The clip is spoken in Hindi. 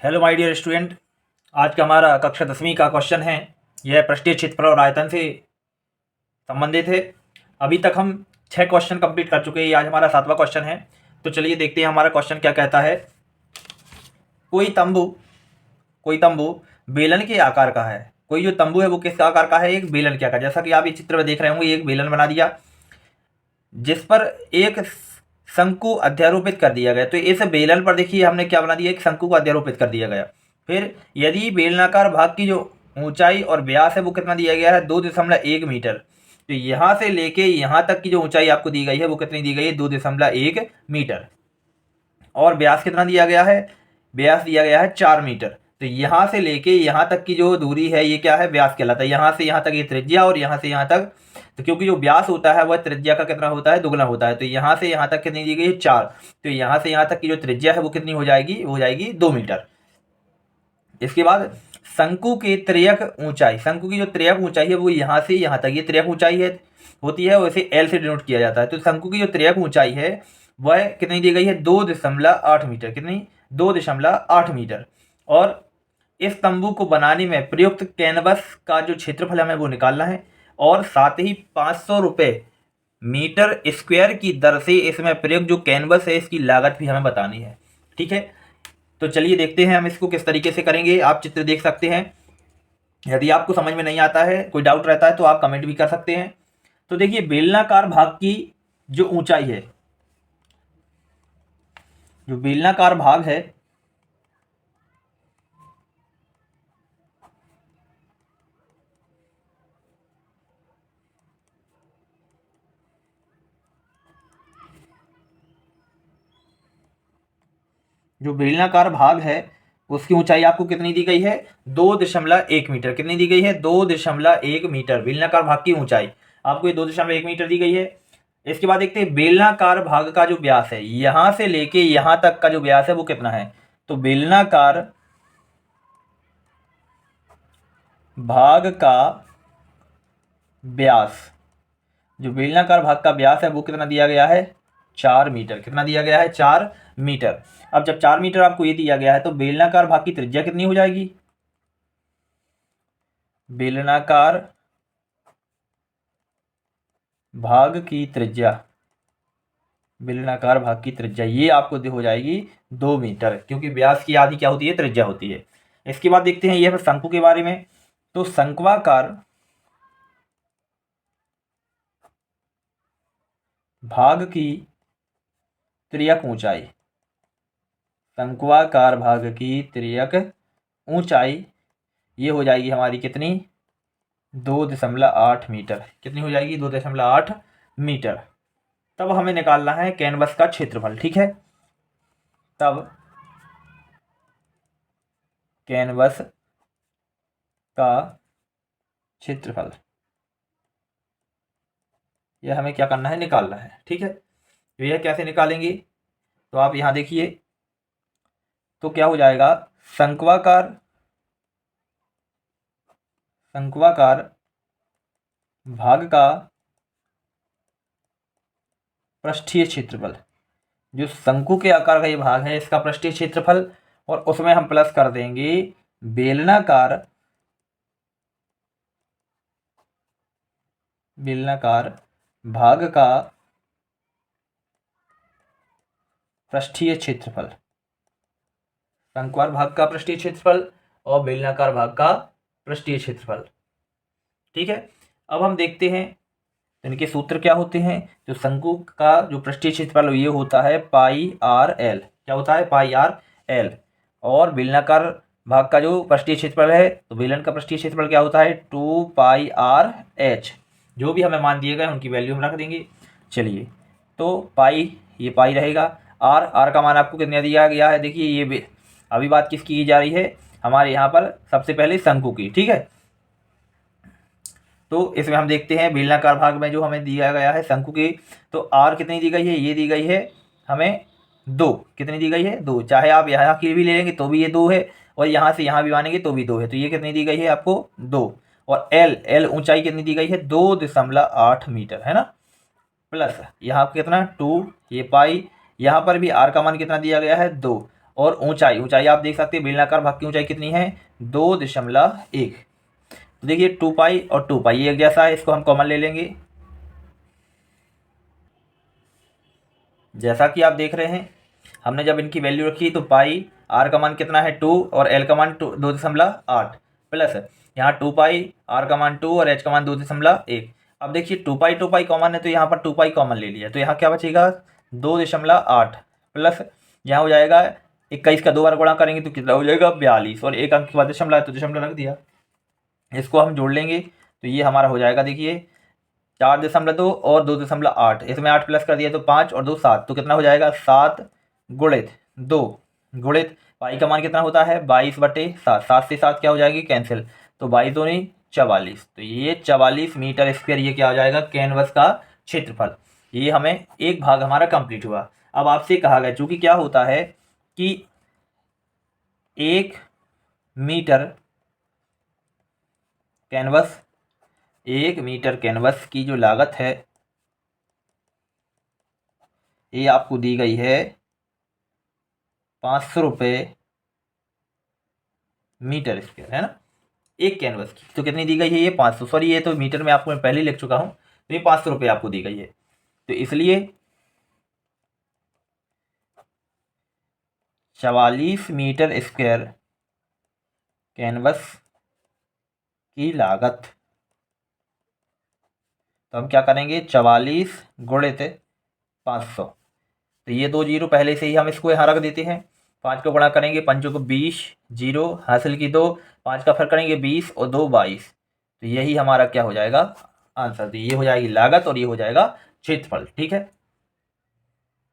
Hello my dear student. आज का हमारा कक्षा 10वीं का क्वेश्चन है। यह पृष्ठीय क्षेत्रफल और आयतन से संबंधित है। अभी तक हम 6 क्वेश्चन कंप्लीट कर चुके हैं। आज हमारा 7वां क्वेश्चन है। तो चलिए देखते हैं हमारा क्वेश्चन क्या कहता है। कोई तंबू बेलन के आकार का है। कोई जो तंबू है वो किस आकार का है? एक बेलन के आकार। जैसा कि आप ये चित्र में देख रहे होंगे, एक बेलन बना दिया जिस पर एक शंकु अध्यारोपित कर दिया गया। तो इस बेलन पर देखिए हमने क्या बना दिया, एक शंकु को अध्यारोपित कर दिया गया। फिर यदि बेलनाकार भाग की जो ऊंचाई और व्यास है वो कितना दिया गया है? 2.1 मीटर। तो यहाँ से लेके यहाँ तक की जो ऊंचाई आपको दी गई है वो कितनी दी गई है? 2.1 मीटर। और व्यास कितना दिया गया है? व्यास दिया गया है 4 मीटर। तो यहाँ से लेके यहाँ तक की जो दूरी है ये क्या है? व्यास कहलाता है। यहाँ से यहाँ तक ये त्रिज्या और यहाँ से यहाँ तक, तो क्योंकि जो व्यास होता है वह त्रिज्या का कितना होता है? दुगना होता है। तो यहाँ से यहाँ तक कितनी दी गई है? 4। तो यहाँ से यहाँ तक की जो त्रिज्या है वो कितनी हो जाएगी? हो जाएगी 2 मीटर। इसके बाद शंकु की त्रियक ऊंचाई, शंकु की जो त्रियक ऊंचाई है वो यहाँ से यहाँ तक, ये त्रियक ऊंचाई है होती है, वैसे एल से डिनोट किया जाता है। तो शंकु की जो त्रियक ऊंचाई है वह कितनी दी गई है? 2.8 मीटर। कितनी? 2.8 मीटर। और इस तंबू को बनाने में प्रयुक्त कैनवस का जो क्षेत्रफल हमें वो निकालना है, और साथ ही 500 रुपये मीटर स्क्वायर की दर से इसमें प्रयुक्त जो कैनवस है इसकी लागत भी हमें बतानी है। ठीक है, तो चलिए देखते हैं हम इसको किस तरीके से करेंगे। आप चित्र देख सकते हैं। यदि आपको समझ में नहीं आता है, कोई डाउट रहता है तो आप कमेंट भी कर सकते हैं। तो देखिए बेलनाकार भाग की जो ऊंचाई है, जो बेलनाकार भाग है जो बेलनाकार भाग है उसकी ऊंचाई आपको कितनी दी गई है? 2.1 मीटर। कितनी दी गई है? 2.1 मीटर बेलनाकार भाग की ऊंचाई आपको ये 2.1 मीटर दी गई है। इसके बाद देखते हैं बेलनाकार भाग का जो व्यास है, यहां से लेके यहां तक का जो व्यास है वो कितना है? तो बेलनाकार भाग का व्यास, जो बेलनाकार भाग का व्यास है वो कितना दिया गया है? 4 मीटर। कितना दिया गया है? 4 मीटर। अब जब 4 मीटर आपको ये दिया गया है तो बेलनाकार भाग की त्रिज्या कितनी हो जाएगी? बेलनाकार भाग की त्रिज्या, बेलनाकार भाग की त्रिज्या ये आपको हो जाएगी 2 मीटर, क्योंकि व्यास की आधी क्या होती है? त्रिज्या होती है। इसके बाद देखते हैं ये है शंकु के बारे में। तो शंक्वाकार भाग की त्रियक ऊंचाई, शंक्वाकार भाग की त्रियक ऊंचाई ये हो जाएगी हमारी कितनी? 2.8 मीटर। कितनी हो जाएगी? 2.8 मीटर। तब हमें निकालना है कैनवस का क्षेत्रफल। ठीक है, तब कैनवस का क्षेत्रफल यह हमें क्या करना है? निकालना है। ठीक है, तो यह कैसे निकालेंगे? तो आप यहां देखिए, तो क्या हो जाएगा? शंक्वाकार भाग का पृष्ठीय क्षेत्रफल, जो शंकु के आकार का ये भाग है इसका पृष्ठीय क्षेत्रफल, और उसमें हम प्लस कर देंगे बेलनाकार भाग का पृष्ठीय क्षेत्रफल, शंक्वाकार भाग का पृष्ठीय क्षेत्रफल और बेलनाकार भाग का पृष्ठीय क्षेत्रफल। ठीक है, अब हम देखते हैं इनके सूत्र क्या होते हैं। जो शंकु का जो पृष्ठीय क्षेत्रफल ये होता है पाई आर एल। क्या होता है? पाई आर एल। और बेलनाकार भाग का जो पृष्ठीय क्षेत्रफल है, तो बेलन का पृष्ठीय क्षेत्रफल क्या होता है? 2 पाई आर एच। जो भी हमें मान दिए गए उनकी वैल्यू हम रख देंगे। चलिए, तो पाई, ये पाई रहेगा। आर का मान आपको कितना दिया गया है? देखिए ये अभी बात किसकी की जा रही है? हमारे यहाँ पर सबसे पहले शंकु की। ठीक है, तो इसमें हम देखते हैं बेलनाकार भाग में जो हमें दिया गया है शंकु की, तो आर कितनी दी गई है? ये दी गई है हमें 2। कितनी दी गई है? 2। चाहे आप यहाँ की भी ले लेंगे तो भी ये 2 है, और यहाँ से यहाँ भी मानेंगे तो भी 2 है। तो ये कितनी दी गई है आपको? 2। और एल ऊंचाई कितनी दी गई है? 2.8 मीटर, है ना। प्लस यहाँ कितना? 2, ये पाई, यहाँ पर भी आर का मान कितना दिया गया है? 2। और ऊंचाई आप देख सकते हैं बेलनाकार भाग की ऊंचाई कितनी है 2.1। तो देखिए 2 पाई और 2 पाई एक जैसा है, इसको हम कॉमन ले लेंगे। जैसा कि आप देख रहे हैं हमने जब इनकी वैल्यू रखी तो पाई आर का मान कितना है 2 और एल का मान 2.8 प्लस यहाँ 2 पाई आर का मान 2 और एच का मान 2.1। अब देखिए 2 पाई कॉमन है तो यहाँ पर 2 पाई कॉमन ले लिया तो यहाँ क्या बचेगा 2.8 प्लस यहाँ हो जाएगा 21 का 2 बार गुणा करेंगे तो कितना हो जाएगा 42 और एक अंक के बाद दशमलव तो दशमलव रख दिया। इसको हम जोड़ लेंगे तो ये हमारा हो जाएगा देखिए 4.2 और 2.8, इसमें 8 प्लस कर दिया तो 5 और 2 7, तो कितना हो जाएगा 7 गुणित 2 गुणित पाई का मान कितना होता है 22/7, 7 से 7 क्या हो जाएगी कैंसिल, तो 22 दूनी 44, तो ये 44 मीटर स्क्वायर ये क्या हो जाएगा कैनवस का क्षेत्रफल। ये हमें एक भाग हमारा कंप्लीट हुआ। अब आपसे कहा गया चूंकि क्या होता है कि 1 मीटर कैनवस 1 मीटर कैनवस की जो लागत है ये आपको दी गई है 500 रुपये मीटर स्क्वायर, है ना, एक कैनवस की। तो कितनी दी गई है ये 500, सॉरी ये तो मीटर में आपको मैं पहले लिख चुका हूँ, तो ये 500 रुपये आपको दी गई है। तो इसलिए 44 मीटर स्क्वायर कैनवस की लागत, तो हम क्या करेंगे 44 गुणित 500, तो ये 2 जीरो पहले से ही हम इसको यहाँ रख देते हैं। 5 को गुणा करेंगे 5 को 20, जीरो हासिल की 2, 5 का फर्क करेंगे 20 और 2 22, तो यही हमारा क्या हो जाएगा आंसर। तो ये हो जाएगी लागत और ये हो जाएगा क्षेत्रफल। ठीक है।